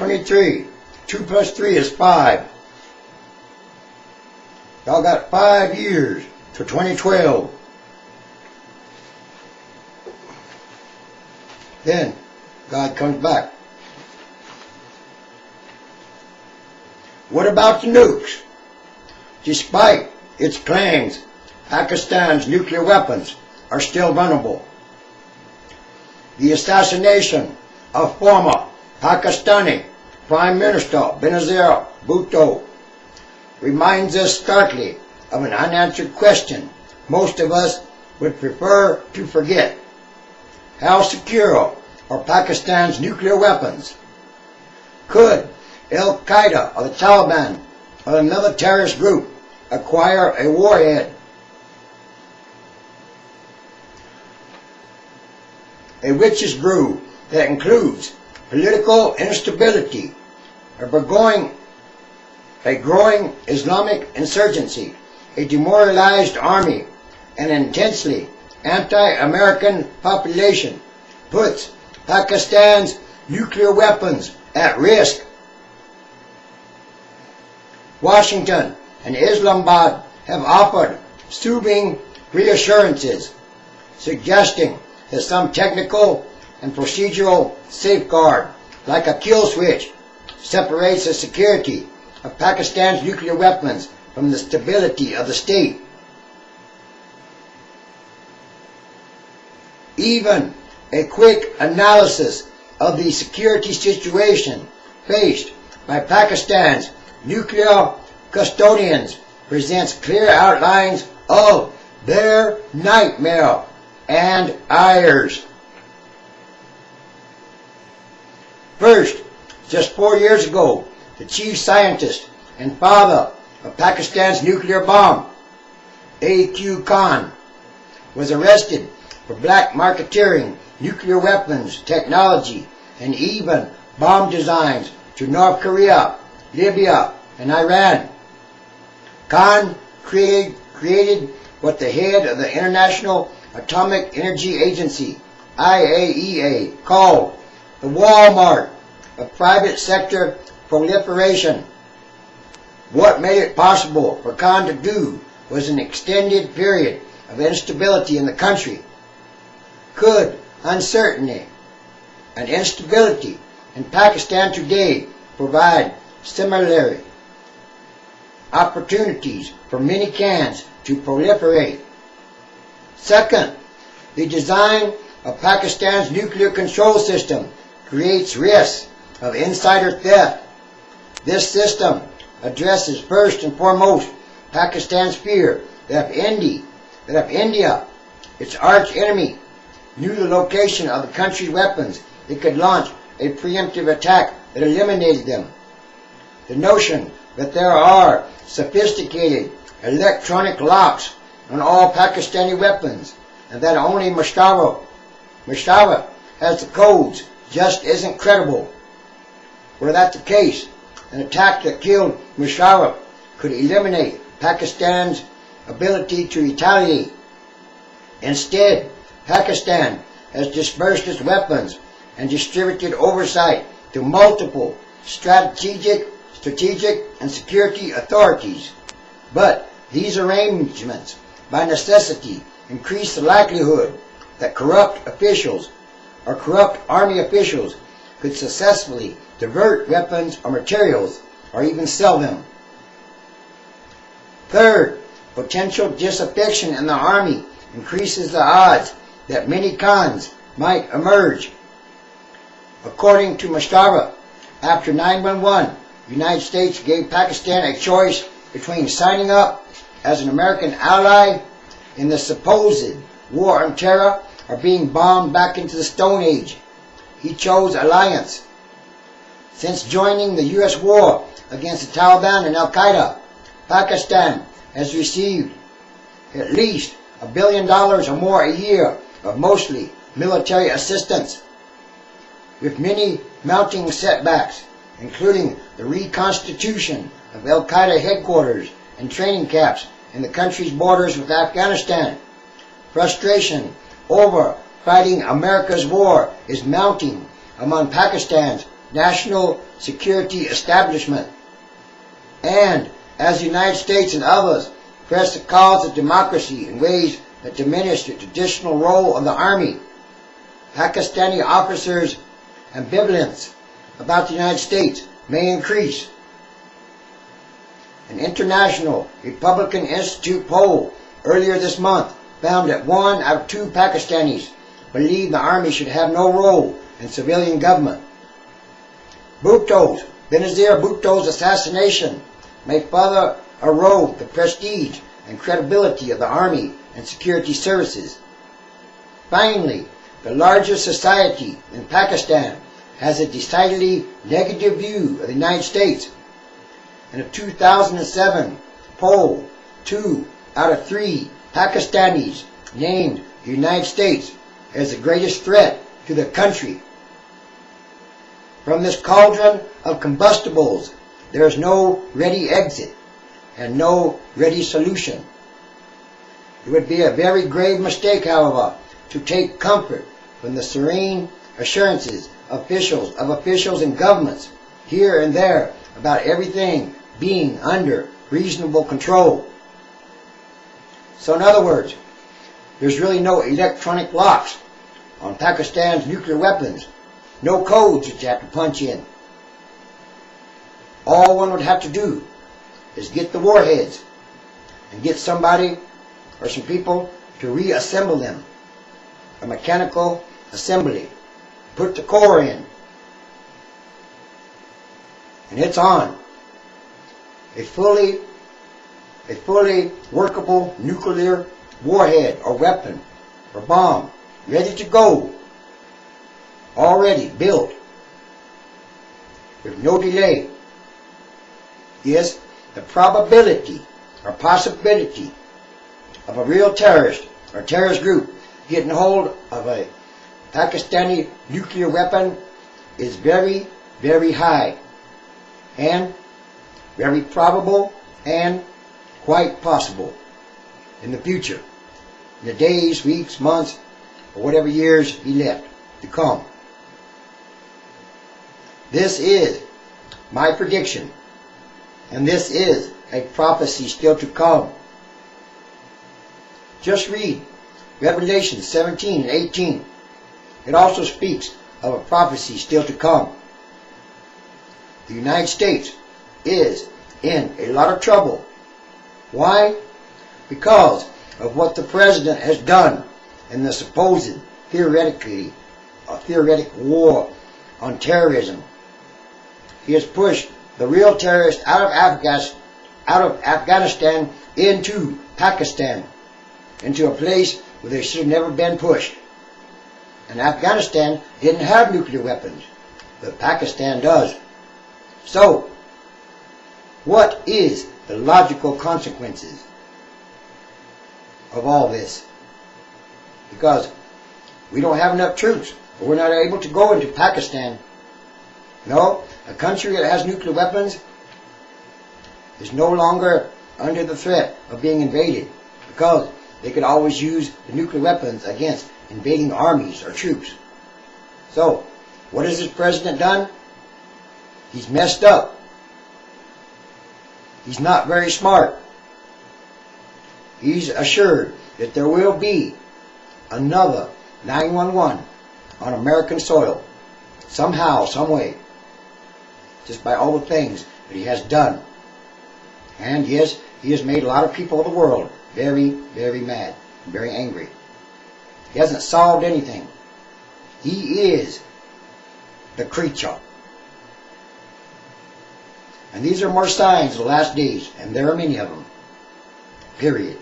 2023. 2 plus 3 is 5. Y'all got 5 years to 2012. Then God comes back. What about the nukes? Despite its claims, Pakistan's nuclear weapons are still vulnerable. The assassination of former Pakistani Prime Minister Benazir Bhutto reminds us starkly of an unanswered question most of us would prefer to forget. How secure are Pakistan's nuclear weapons? Could Al-Qaeda or the Taliban or a militarist group acquire a warhead? A witch's brew that includes political instability, a growing Islamic insurgency, a demoralized army, and an intensely anti-American population puts Pakistan's nuclear weapons at risk. Washington and Islamabad have offered soothing reassurances, suggesting that some technical and procedural safeguard, like a kill switch, separates the security of Pakistan's nuclear weapons from the stability of the state. Even a quick analysis of the security situation faced by Pakistan's nuclear custodians presents clear outlines of their nightmare and ires. First, just 4 years ago, the chief scientist and father of Pakistan's nuclear bomb, A.Q. Khan, was arrested for black marketeering nuclear weapons technology and even bomb designs to North Korea, Libya, and Iran. Khan created what the head of the International Atomic Energy Agency, IAEA, called the Walmart of private sector proliferation. What made it possible for Khan to do was an extended period of instability in the country. Could uncertainty and instability in Pakistan today provide similar opportunities for mini cans to proliferate? Second, the design of Pakistan's nuclear control system creates risks of insider theft. This system addresses first and foremost Pakistan's fear that if India, its arch enemy, knew the location of the country's weapons, it could launch a preemptive attack that eliminated them. The notion that there are sophisticated electronic locks on all Pakistani weapons and that only Musharraf has the codes just isn't credible. Were that the case, an attack that killed Musharraf could eliminate Pakistan's ability to retaliate. Instead, Pakistan has dispersed its weapons and distributed oversight to multiple strategic and security authorities. But these arrangements, by necessity, increase the likelihood that corrupt officials or corrupt army officials could successfully divert weapons or materials or even sell them. Third, potential disaffection in the army increases the odds that many cons might emerge. According to Musharraf, after 9/11, the United States gave Pakistan a choice between signing up as an American ally in the supposed war on terror or being bombed back into the Stone Age. He chose alliance. Since joining the U.S. war against the Taliban and Al-Qaeda, Pakistan has received at least $1 billion or more a year of mostly military assistance, with many mounting setbacks, including the reconstitution of Al-Qaeda headquarters and training camps in the country's borders with Afghanistan. Frustration over fighting America's war is mounting among Pakistan's national security establishment. And as the United States and others press the cause of democracy in ways that diminish the traditional role of the army, Pakistani officers' ambivalence about the United States may increase. An International Republican Institute poll earlier this month found that 1 out of 2 Pakistanis believe the army should have no role in civilian government. Benazir Bhutto's assassination may further erode the prestige and credibility of the army and security services. Finally, the larger society in Pakistan has a decidedly negative view of the United States. In a 2007 poll, 2 out of 3 Pakistanis named the United States as the greatest threat to the country. From this cauldron of combustibles, there is no ready exit and no ready solution. It would be a very grave mistake, however, to take comfort from the serene assurances of officials and governments here and there about everything being under reasonable control. So in other words, there's really no electronic locks on Pakistan's nuclear weapons, no codes that you have to punch in. All one would have to do is get the warheads and get somebody or some people to reassemble them. A mechanical assembly. Put the core in. And it's on. A fully workable nuclear warhead or weapon or bomb ready to go. Already built. With no delay. Yes, the probability or possibility of a real terrorist or terrorist group getting hold of a Pakistani nuclear weapon is very, very high and very probable and quite possible in the future, in the days, weeks, months, or whatever years he left to come. This is my prediction, and this is a prophecy still to come. Just read Revelation 17 and 18. It also speaks of a prophecy still to come. The United States is in a lot of trouble. Why? Because of what the president has done in the supposed theoretic war on terrorism. He has pushed the real terrorists out of Afghanistan into Pakistan, into a place where they should have never been pushed. And Afghanistan didn't have nuclear weapons, but Pakistan does. So, what is the logical consequences of all this? Because we don't have enough troops, or we're not able to go into Pakistan. No, a country that has nuclear weapons is no longer under the threat of being invaded, because they could always use the nuclear weapons against invading armies or troops. So, what has this president done? He's messed up. He's not very smart. He's assured that there will be another 9/11 on American soil, somehow, some way, just by all the things that he has done. And yes, he has made a lot of people of the world very, very mad, very angry. He hasn't solved anything. He is the creature. And these are more signs of the last days, and there are many of them. Period.